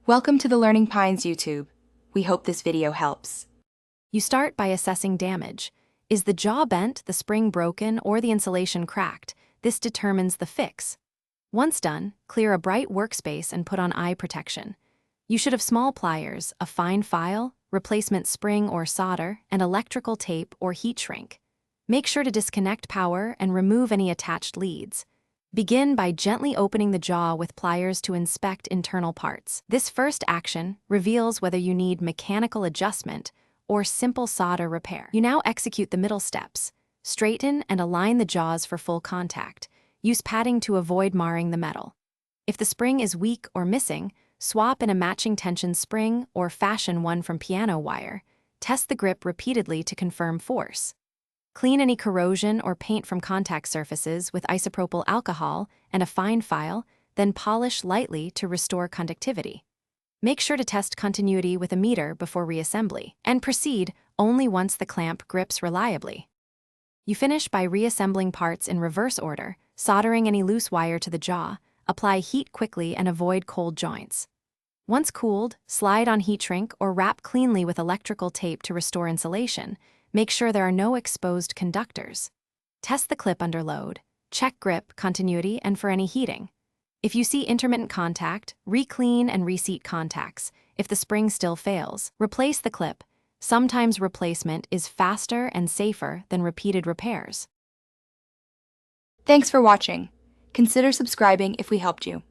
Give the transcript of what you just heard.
Welcome to the Learning Pines YouTube. We hope this video helps. You start by assessing damage. Is the jaw bent, the spring broken, or the insulation cracked? This determines the fix. Once done, clear a bright workspace and put on eye protection. You should have small pliers, a fine file, replacement spring or solder, and electrical tape or heat shrink. Make sure to disconnect power and remove any attached leads. Begin by gently opening the jaw with pliers to inspect internal parts. This first action reveals whether you need mechanical adjustment or simple solder repair. You now execute the middle steps. Straighten and align the jaws for full contact. Use padding to avoid marring the metal. If the spring is weak or missing, swap in a matching tension spring or fashion one from piano wire. Test the grip repeatedly to confirm force. Clean any corrosion or paint from contact surfaces with isopropyl alcohol and a fine file, then polish lightly to restore conductivity. Make sure to test continuity with a meter before reassembly, and proceed only once the clamp grips reliably. You finish by reassembling parts in reverse order, soldering any loose wire to the jaw, apply heat quickly and avoid cold joints. Once cooled, slide on heat shrink or wrap cleanly with electrical tape to restore insulation. Make sure there are no exposed conductors. Test the clip under load. Check grip, continuity, and for any heating. If you see intermittent contact, re-clean and reseat contacts. If the spring still fails, replace the clip. Sometimes replacement is faster and safer than repeated repairs. Thanks for watching. Consider subscribing if we helped you.